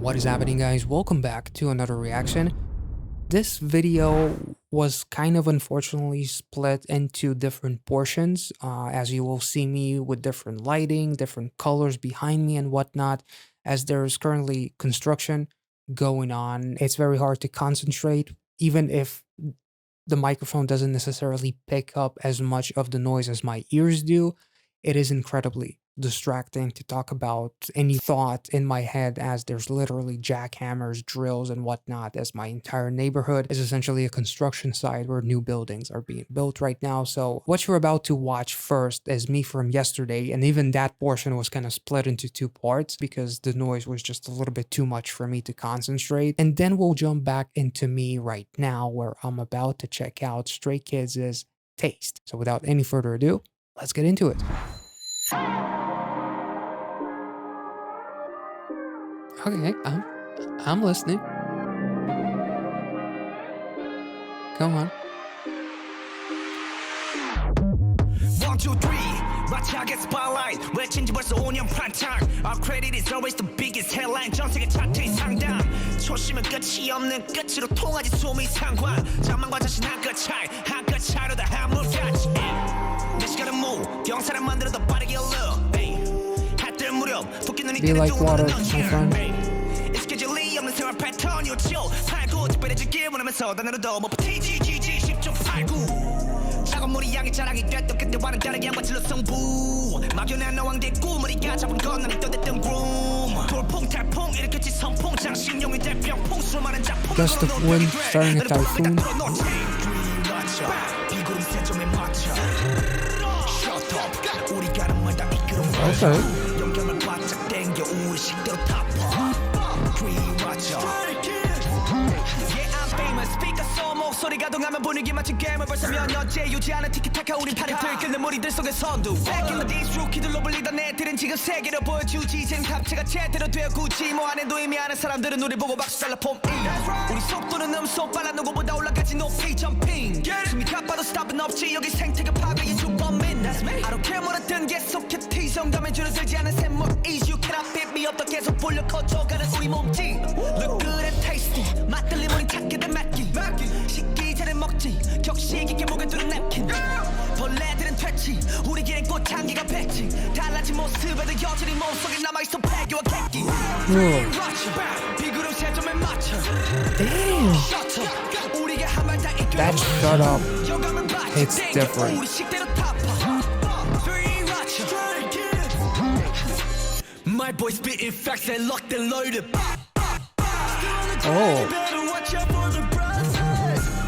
What is happening, guys? Welcome back to another reaction. This video was kind of unfortunately split into different portions, as you will see me with different lighting, different colors behind me and whatnot, as there's currently construction going on. It's very hard to concentrate, even if the microphone doesn't necessarily pick up as much of the noise as my ears do. It is incredibly distracting to talk about any thought in my head, as there's literally jackhammers, drills, and whatnot, as my entire neighborhood is essentially a construction site where new buildings are being built right now. So what you're about to watch first is me from yesterday, and even that portion was kind of split into two parts because the noise was just a little bit too much for me to concentrate. And then we'll jump back into me right now, where I'm about to check out Stray Kids' Taste. So without any further ado, let's get into it. Okay, I'm listening. Come on. 1, 2, 3, RACHA get spotlight. 외친지 벌써 5년 판창. Our credit is always the biggest headline. 전 세계 차트의 상당. 초심은 끝이 없는 끝으로 통하지 숨이 상관. 자만과 자신 한끗 차이로 다 한물같이. 내 시간은 move. 영사를 만들어 더 빠르게 look. 해뜰 무렵 붓기 눈이 Be 뜨는 like water, 동안은 my friend. 익숙해질리 없는 생활 패턴이 오죠. 살고 특별해지길 원하면서 단어로도 못 버티지 10초 89. 작은 물이 양의 자랑이 됐던 그때와는 다르게 양반질러 성부. 막연한 어왕대 꿈머리가 잡은 건 나는 떠댔던 groom. 돌풍 탈풍 일으켰지 선풍 장신용이 될 병풍 수많은 작품. Gust of wind starting a typhoon. 비구름 세점에 맞춰. Shut up. 우리 가는 말다 이끌어. Okay. 영감을 바짝 당겨 우리 식대로 타파. 3RACHA. Yeah, I'm famous. Speaker 써 목소리가 동하면 분위기 맞춘 게임을 벌써 몇 년째 유지하는 티키타카. 우린 팔을 들끓는 무리들 속의 선두. Back in the days 루키들로 불리던 애들은 지금 세계로 보여주지. 젠 탑체가 제대로 되어 굳이 뭐 안 해도 의미 아는 사람들은 우리 보고 박수 잘라 폼. 우리 속도는 음속 빨라 누구보다 올라가지 높이 점핑. 숨이 가빠도 스탑은 없지. 여기 생태계 파괴의 주범인. I don't care 뭐라든 계속해 티성감에 줄어들지 않은 샘물. Ease you cannot beat me up. 더 계속 불려 커져가는 우리 몸짓. Look good and tasty. 맛들림 우린 찾게 된 맛기. 식기 전에 먹지. 격식 있게 목에 두른 냅킨. 벌레들은 퇴치. 우리 길엔 꽃향기가 배치. 달라진 모습에도 여전히 몸속에 남아있어 폐기와 객기. 3RACHA. 비구름 세점에 맞춰. Damn. Shut up. 우리가 한 말 다 이끌어. That shut up. It's different. 우리 식대로 타파. 3RACHA. My boy spitting facts and locked and loaded. Oh.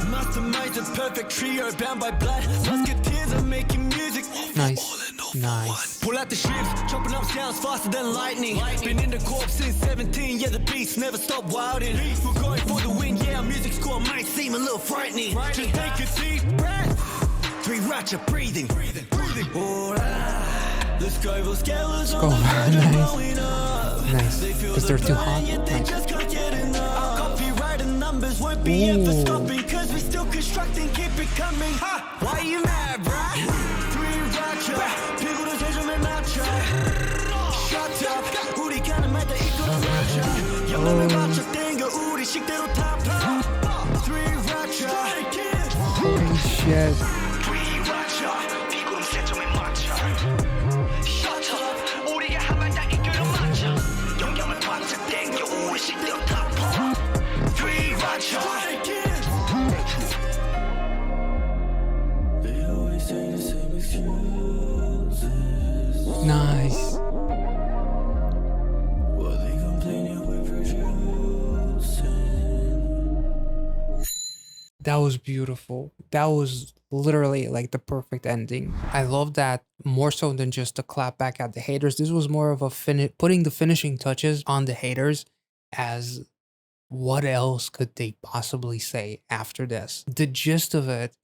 Masterminds a perfect trio bound by blood. Musketeers are making music. Nice. Nice. Pull out the ships, chopping up sounds faster than lightning. Been in the corp since 17, yeah, the beats never stop wilding. We're going for the win, yeah, our music score might seem a little frightening. Just take a deep breath. 3RACHA breathing. Oh, the sky will scale us Go. Nice. Because they're too hot. Nice. Numbers won't be ever stopping, cause we still constructing, keep it coming. Why you mad, bruh? 3RACHA. 비구름 세점에 맞춰. Shut up. 우리 가는 말다 이끌어 맞춰. 영감을 바쳐 당겨 우리 식대로 타파. 3RACHA. Holy shit. 3RACHA. 비구름 세점에 맞춰. Shut up. 우리가 한 말 다 이끌어 맞춰. 영감을 바쳐 당겨 우리 식대로 타파. 3RACHA. Nice. That was beautiful. That was literally like the perfect ending. I love that more so than just a clap back at the haters. This was more of a putting the finishing touches on the haters, as what else could they possibly say after this? The gist of it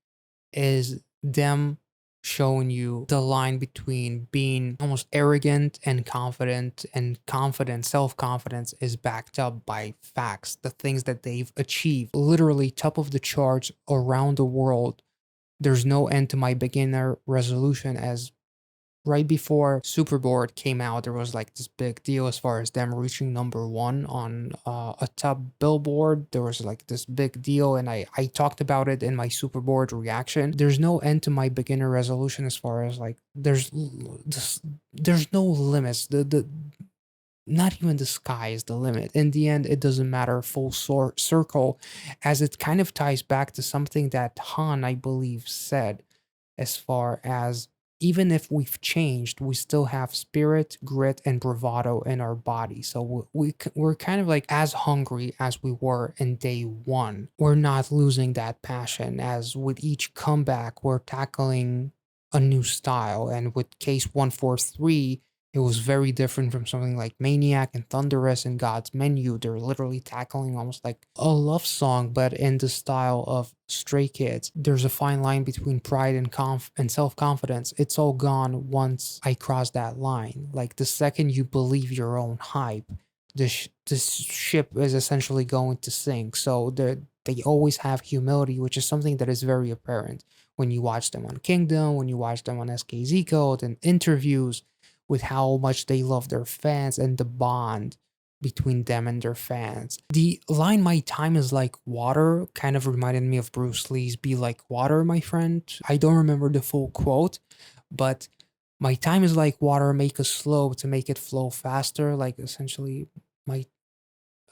is them showing you the line between being almost arrogant and confident, and self-confidence is backed up by facts, the things that they've achieved, literally top of the charts around the world. There's no end to my beginner resolution, as right before Superboard came out, there was like this big deal as far as them reaching #1 on a top billboard. There was like this big deal, and I talked about it in my Superboard reaction. There's no end to my beginner resolution as far as like there's no limits. The not even the sky is the limit. In the end, it doesn't matter full circle, as it kind of ties back to something that Han, I believe, said, as far as even if we've changed, we still have spirit, grit, and bravado in our body. So we're kind of like as hungry as we were in day one. We're not losing that passion, as with each comeback, we're tackling a new style. And with Case 143, it was very different from something like Maniac and Thunderous and God's Menu. They're literally tackling almost like a love song, but in the style of Stray Kids. There's a fine line between pride and self-confidence. It's all gone once I cross that line. Like the second you believe your own hype, this ship is essentially going to sink. So they always have humility, which is something that is very apparent when you watch them on Kingdom, when you watch them on SKZ Code and interviews, with how much they love their fans and the bond between them and their fans. The line "My time is like water" kind of reminded me of Bruce Lee's "Be like water, my friend." I don't remember the full quote, but "My time is like water, make it slow to make it flow faster." Like essentially, my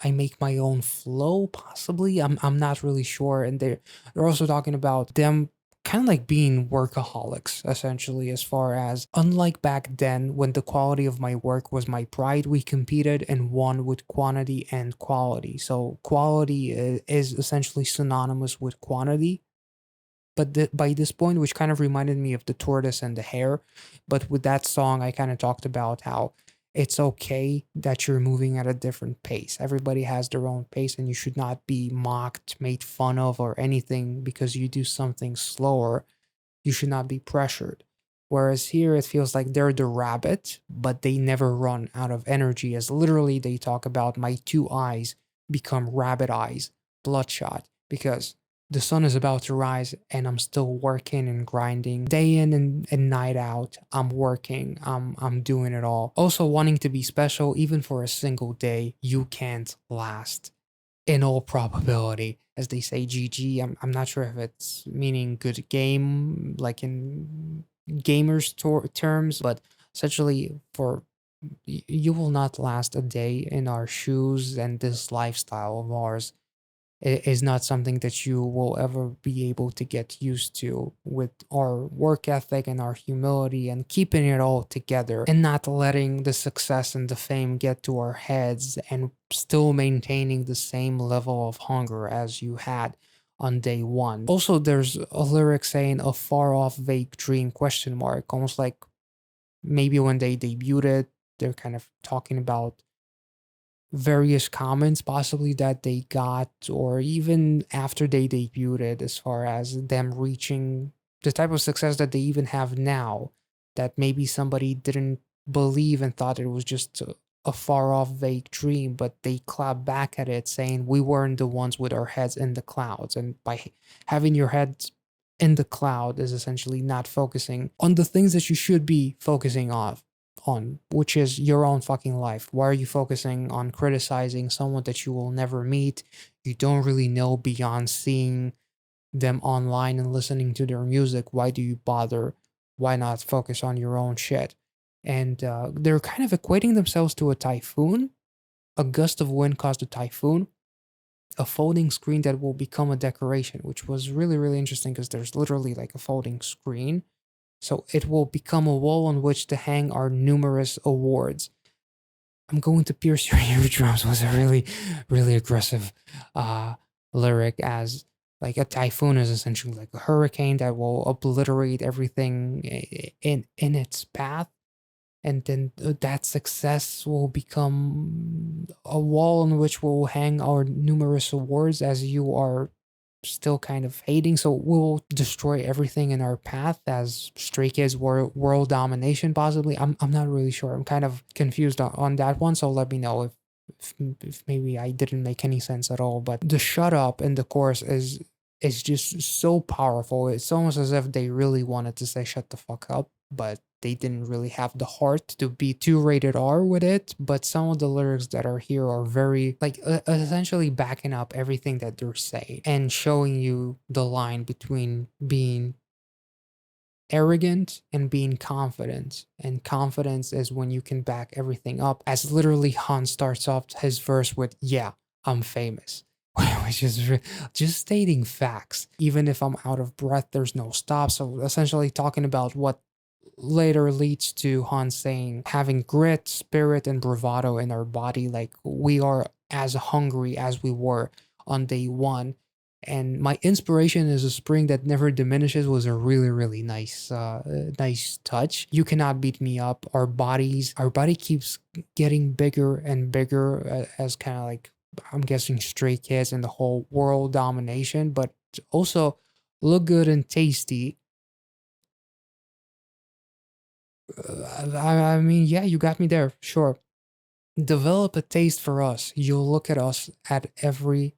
I make my own flow, possibly. I'm not really sure. And they're also talking about them kind of like being workaholics, essentially, as far as unlike back then when the quality of my work was my pride, we competed and won with quantity and quality. So quality is essentially synonymous with quantity. But by this point, which kind of reminded me of the tortoise and the hare, but with that song, I kind of talked about how it's okay that you're moving at a different pace. Everybody has their own pace, and you should not be mocked, made fun of, or anything because you do something slower. You should not be pressured. Whereas here, it feels like they're the rabbit, but they never run out of energy, as literally they talk about my two eyes become rabbit eyes, bloodshot, because the sun is about to rise and I'm still working and grinding day in and night out. I'm working. I'm doing it all. Also wanting to be special even for a single day. You can't last in all probability. As they say GG. I'm not sure if it's meaning good game like in gamers terms, but essentially for you will not last a day in our shoes, and this lifestyle of ours is not something that you will ever be able to get used to, with our work ethic and our humility and keeping it all together and not letting the success and the fame get to our heads, and still maintaining the same level of hunger as you had on day one. Also, there's a lyric saying "a far off vague dream question mark," almost like maybe when they debuted, they're kind of talking about various comments possibly that they got, or even after they debuted, as far as them reaching the type of success that they even have now, that maybe somebody didn't believe and thought it was just a far off vague dream, but they clap back at it saying we weren't the ones with our heads in the clouds. And by having your head in the cloud is essentially not focusing on the things that you should be focusing on, which is your own fucking life. Why are you focusing on criticizing someone that you will never meet? You don't really know beyond seeing them online and listening to their music. Why do you bother? Why not focus on your own shit? And they're kind of equating themselves to a typhoon. A gust of wind caused a typhoon. A folding screen that will become a decoration, which was really, really interesting because there's literally like a folding screen. So it will become a wall on which to hang our numerous awards. "I'm going to pierce your eardrums" was a really, really aggressive lyric, as like a typhoon is essentially like a hurricane that will obliterate everything in its path. And then that success will become a wall on which we'll hang our numerous awards, as you are still kind of hating. So we'll destroy everything in our path as Stray Kids world domination, possibly. I'm not really sure. I'm kind of confused on that one. So let me know if maybe I didn't make any sense at all. But the "shut up" in the chorus is just so powerful. It's almost as if they really wanted to say "shut the fuck up." but they didn't really have the heart to be too rated R with it. But some of the lyrics that are here are very like essentially backing up everything that they're saying and showing you the line between being arrogant and being confident. And confidence is when you can back everything up. As literally Han starts off his verse with, "Yeah, I'm famous." Which is just stating facts. Even if I'm out of breath, there's no stop. So essentially talking about what later leads to Han saying having grit, spirit, and bravado in our body. Like we are as hungry as we were on day one. And my inspiration is a spring that never diminishes was a really, really nice touch. You cannot beat me up. Our body keeps getting bigger and bigger as kind of like, I'm guessing, Stray Kids and the whole world domination, but also look good and tasty. I mean, yeah, you got me there. Sure. Develop a taste for us. You'll look for us at every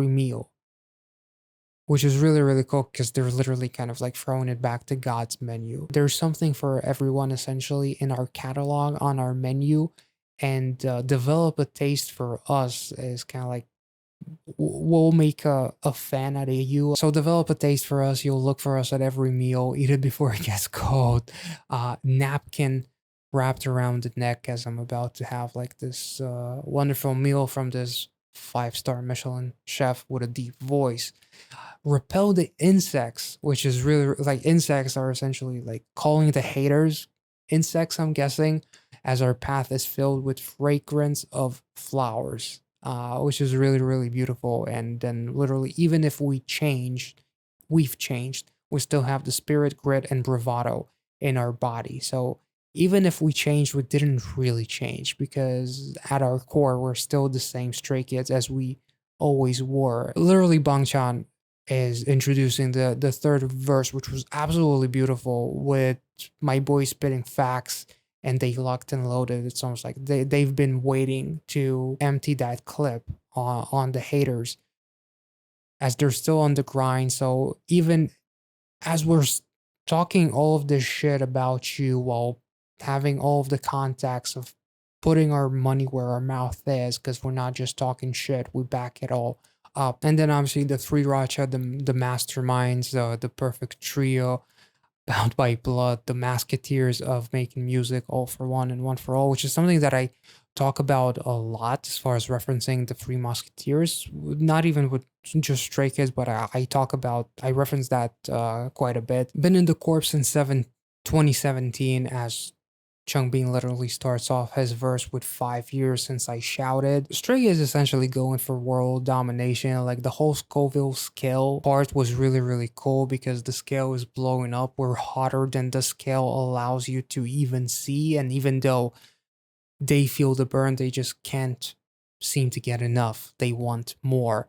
meal, which is really, really cool because they're literally kind of like throwing it back to God's menu. There's something for everyone essentially in our catalog on our menu, and develop a taste for us is kind of like we'll make a fan out of you. So develop a taste for us. You'll look for us at every meal. Eat it before it gets cold. Napkin wrapped around the neck as I'm about to have like this wonderful meal from this 5-star Michelin chef with a deep voice. Repel the insects, which is really like insects are essentially like calling the haters insects, I'm guessing, as our path is filled with fragrance of flowers, which is really, really beautiful. And then, literally, even if we've changed, we still have the spirit, grit, and bravado in our body. So, even if we changed, we didn't really change because at our core, we're still the same stray kids as we always were. Literally, Bangchan is introducing the third verse, which was absolutely beautiful, with my boy spitting facts and they locked and loaded. It's almost like they've been waiting to empty that clip on the haters as they're still on the grind. So even as we're talking all of this shit about you while having all of the contacts of putting our money where our mouth is, because we're not just talking shit, we back it all up. And then obviously the 3RACHA, the masterminds, the perfect trio, bound by blood, the masketeers of making music, all for one and one for all, which is something that I talk about a lot as far as referencing the Three Musketeers, not even with just Stray Kids, but I reference that quite a bit. Been in the Corps since 2017, as Chungbin literally starts off his verse with 5 years since I shouted. Stray is essentially going for world domination. Like the whole Scoville scale part was really, really cool because the scale is blowing up. We're hotter than the scale allows you to even see. And even though they feel the burn, they just can't seem to get enough. They want more.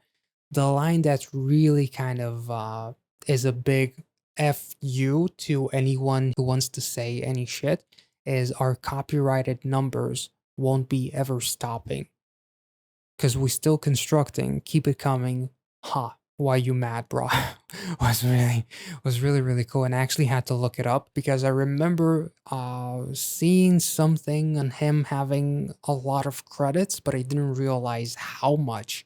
The line that's really kind of is a big F you to anyone who wants to say any shit is our copyrighted numbers won't be ever stopping. Because we still constructing, keep it coming. Ha, why you mad, bro? was really, really cool. And I actually had to look it up because I remember seeing something on him having a lot of credits, but I didn't realize how much.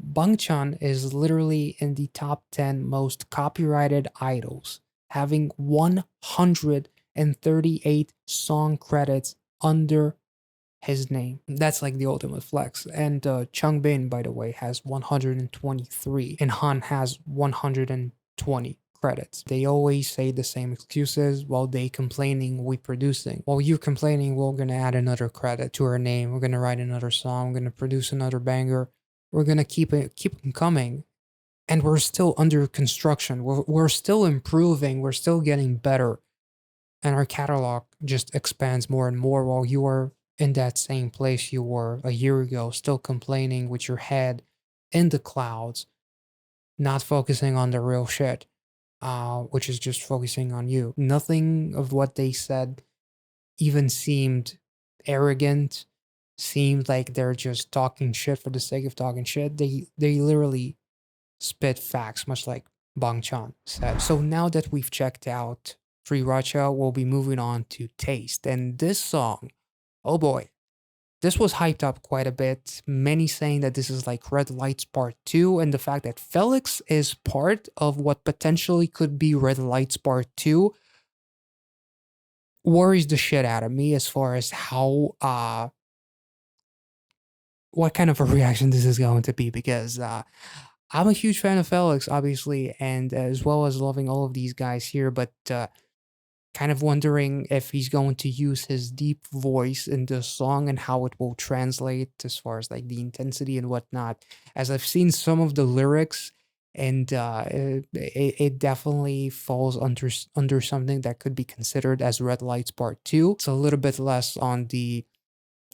Bangchan is literally in the top 10 most copyrighted idols, having 138 song credits under his name. That's like the ultimate flex. And Changbin, by the way, has 123, and Han has 120 credits. They always say the same excuses. While they complaining, we producing. While you complaining, we're gonna add another credit to our name. We're gonna write another song. We're gonna produce another banger. We're gonna keep them coming. And we're still under construction. We're still improving. We're still getting better. And our catalog just expands more and more while you are in that same place you were a year ago, still complaining with your head in the clouds, not focusing on the real shit, which is just focusing on you. Nothing of what they said even seemed arrogant, seemed like they're just talking shit for the sake of talking shit. They literally spit facts, much like Bang Chan said. So now that we've checked out 3RACHA, we'll be moving on to Taste. And this song, oh boy, this was hyped up quite a bit. Many saying that this is like Red Lights Part 2, and the fact that Felix is part of what potentially could be Red Lights Part 2 worries the shit out of me as far as how what kind of a reaction this is going to be, because I'm a huge fan of Felix, obviously, and as well as loving all of these guys here, but kind of wondering if he's going to use his deep voice in the song and how it will translate as far as like the intensity and whatnot. As I've seen some of the lyrics, and it definitely falls under something that could be considered as Red Lights Part 2. It's a little bit less on the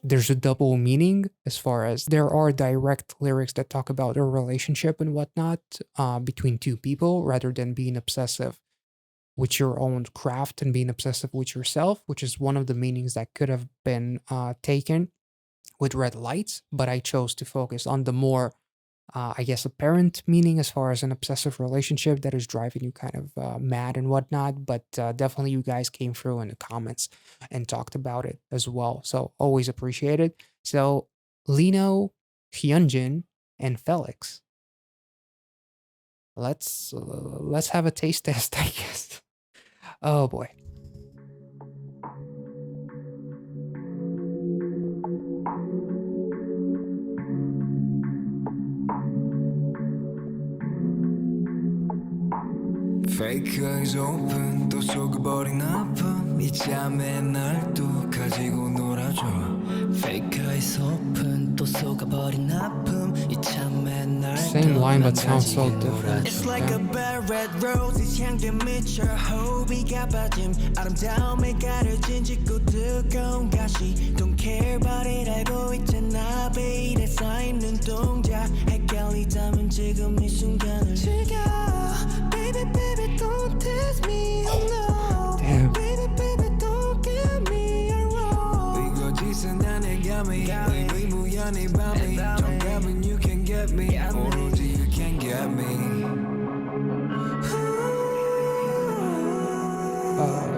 there's a double meaning, as far as there are direct lyrics that talk about a relationship and whatnot between two people, rather than being obsessive with your own craft and being obsessive with yourself, which is one of the meanings that could have been taken with Red Lights. But I chose to focus on the more, I guess, apparent meaning, as far as an obsessive relationship that is driving you kind of mad and whatnot. But definitely you guys came through in the comments and talked about it as well. So always appreciate it. So Lino, Hyunjin, and Felix. Let's have a taste test, I guess. Oh boy. Fake eyes open 또 속아버린 아픔 이 잠에 날 또 가지고 놀아줘 Fake eyes open 또 속아버린 아픔 이 잠에 날 Same line but sounds so different. It's like a bad red rose 향기 미쳐 호비가 빠짐 아름다움에 가려진 짙고 뜨거운 가시 Don't care about it 알고 있잖아 베일에 쌓인 눈동자 헷갈리다면 지금 이 순간을 즐겨 Baby baby don't test me oh no Damn. Baby baby don't get me wrong 이거짓은 안 해감이 의무연히 밤이 정답은 you can get me 오로지 you can get me Damn.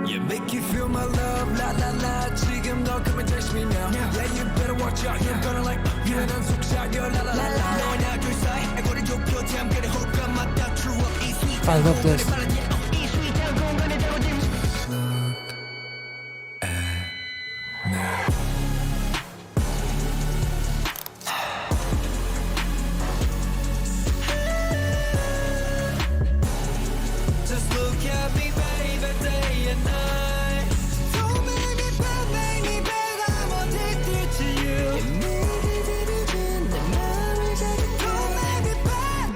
You make you feel my love, la la la. 지금 너 come and touch me now. Yeah, you better watch out. You're gonna like 유난한 속삭여, la la la la. 너와 나 둘 사이 알고를 좁혀 잠깐의 호흡과 맞다. True up 이 sweet. I love this. 이 sweet down 공간에 담아진. Just look at me, baby, day and night. Don't make me bad, make me bad. I'm addicted to you. 내 맘을 자극해. Don't make me bad,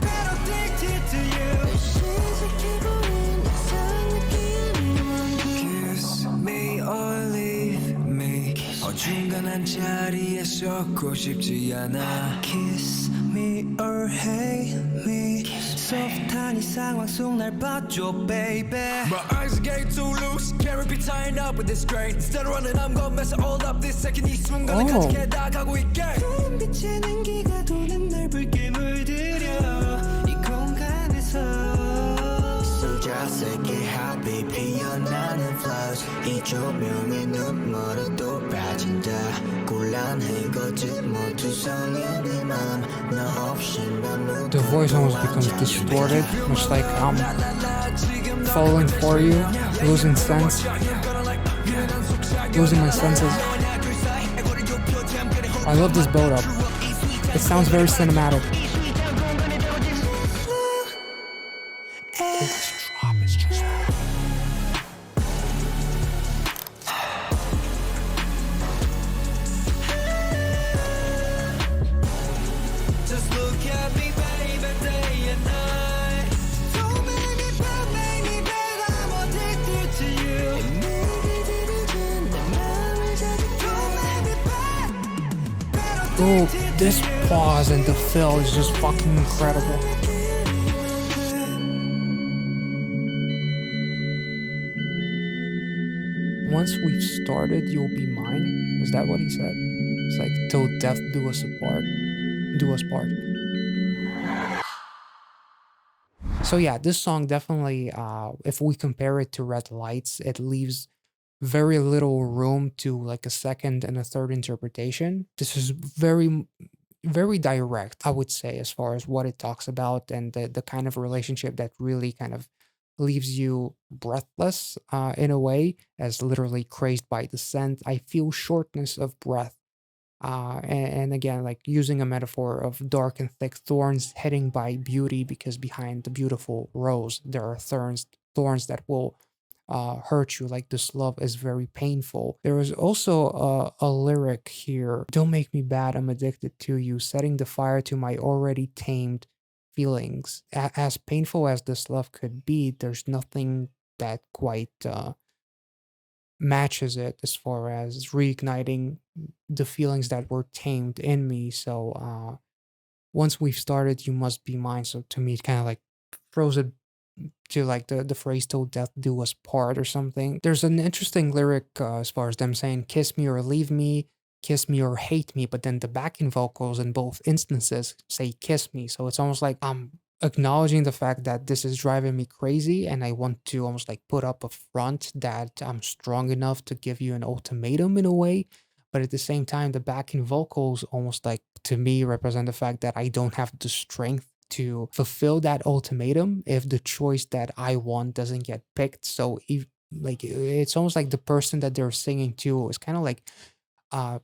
but addicted to you. 시작해버린 이상한 기운이 Kiss me or leave me. 어중간한 자리에 섞고 싶지 않아. Kiss me or hate me. 소프트한 이 상황 속 날 봐줘, baby. My eyes are getting too loose. Can't be tying up with this grain. Instead of running, I'm gonna mess it all up. This second 이 순간을 간직해 나가고 있게. 푸른 빛의 냉기가 도는 날 붉게 물들여 이 공간에서. So just like it happy 피어나는 flowers. 이 조명에 눈물도 빠진다. 곤란해 거짓 모두 성인의 맘. 너 없이 난 The voice almost becomes distorted, much like I'm falling for you, losing sense, losing my senses. I love this build up. It sounds very cinematic. This drop is just Just look at me, baby, day and night. Don't make me bad, make me bad. I'm addicted to you. Don't make me bad, but oh, addicted this to you. pause and the fill is just fucking incredible. Once we've started, you'll be mine. Is that what he said? It's like till death do us apart. do us part. So yeah, this song definitely, if we compare it to Red Lights, it leaves very little room to like a second and a third interpretation. This is very direct, I would say, as far as what it talks about and the kind of relationship that really kind of leaves you breathless in a way, as literally crazed by the scent. I feel shortness of breath, and again, like using a metaphor of dark and thick thorns heading by beauty, because behind the beautiful rose there are thorns that will hurt you. Like this love is very painful. There is also a lyric here: "Don't make me bad, I'm addicted to you, setting the fire to my already tamed feelings." As painful as this love could be, there's nothing that quite matches it as far as reigniting the feelings that were tamed in me. So once we've started, you must be mine. So to me, it kind of like throws it to like the phrase "till death do us part" or something. There's an interesting lyric as far as them saying "kiss me or leave me, kiss me or hate me," but then the backing vocals in both instances say "kiss me." So it's almost like I'm acknowledging the fact that this is driving me crazy, and I want to almost like put up a front that I'm strong enough to give you an ultimatum in a way. But at the same time, the backing vocals almost like to me represent the fact that I don't have the strength to fulfill that ultimatum if the choice that I want doesn't get picked. So if like it's almost like the person that they're singing to is kind of like uh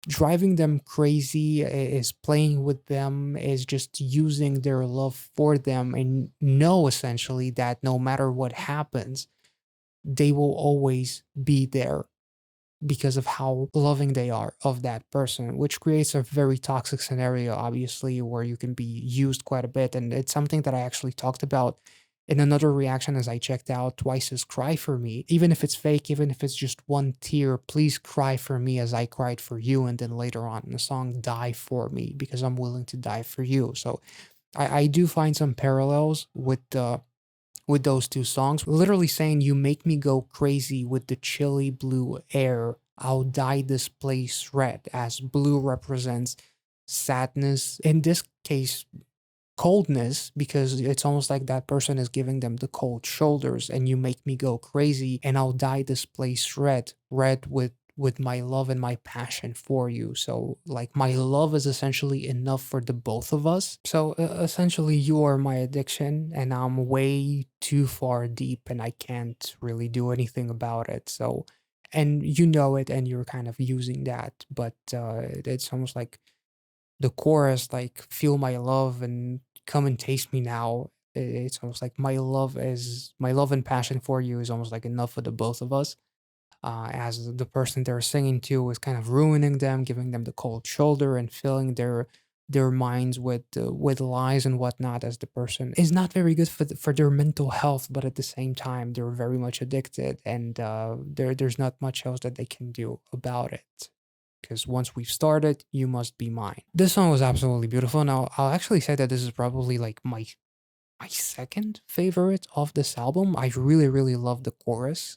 driving them crazy, is playing with them, is just using their love for them, and know essentially that no matter what happens, they will always be there because of how loving they are of that person, which creates a very toxic scenario, obviously, where you can be used quite a bit. And it's something that I actually talked about in another reaction as I checked out Twice's Cry for Me. Even if it's fake, even if it's just one tear, please cry for me as I cried for you. And then later on in the song, Die for Me, because I'm willing to die for you. So I do find some parallels with those two songs, literally saying, "You make me go crazy with the chilly blue air. I'll dye this place red," as blue represents sadness. In this case, coldness, because it's almost like that person is giving them the cold shoulders. "And you make me go crazy, and I'll dye this place red, red with my love and my passion for you." So like my love is essentially enough for the both of us. So essentially you are my addiction, and I'm way too far deep and I can't really do anything about it. So, and you know it, and you're kind of using that, but it's almost like the chorus, like "feel my love and come and taste me now." It's almost like my love and passion for you is almost like enough for the both of us. As the person they're singing to is kind of ruining them, giving them the cold shoulder, and filling their minds with lies and whatnot, as the person is not very good for their mental health, but at the same time they're very much addicted, and there's not much else that they can do about it, because once we've started, you must be mine. This song was absolutely beautiful. Now, I'll actually say that this is probably like my second favorite of this album. I really, really love the chorus,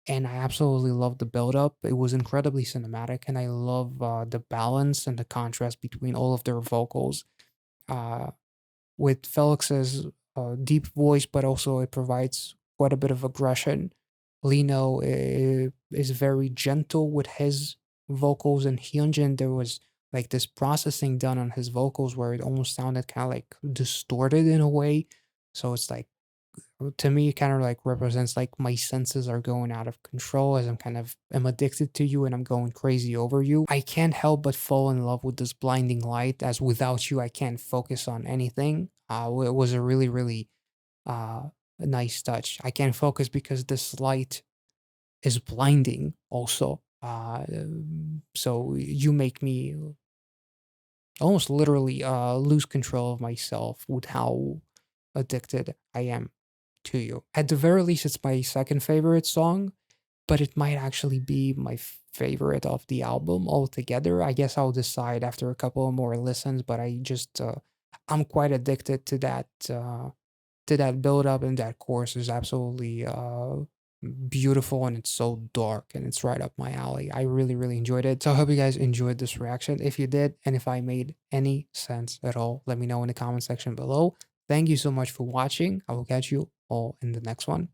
and I absolutely love the build up. It was incredibly cinematic, and I love the balance and the contrast between all of their vocals. Uh, with Felix's deep voice, but also it provides quite a bit of aggression. Lino is very gentle with his vocals, and Hyunjin, there was like this processing done on his vocals where it almost sounded kind of like distorted in a way. So it's like, to me, it kind of like represents like my senses are going out of control as I'm kind of am addicted to you and I'm going crazy over you. I can't help but fall in love with this blinding light, as without you I can't focus on anything. It was a really, really a nice touch. I can't focus because this light is blinding also. So you make me almost literally lose control of myself with how addicted I am to you. At the very least, it's my second favorite song, but it might actually be my favorite of the album altogether. I guess I'll decide after a couple more listens, but I'm quite addicted to that build up, and that chorus is absolutely beautiful and it's so dark and it's right up my alley. I really, really enjoyed it. So I hope you guys enjoyed this reaction. If you did, and if I made any sense at all, let me know in the comment section below. Thank you so much for watching. I will catch you all in the next one.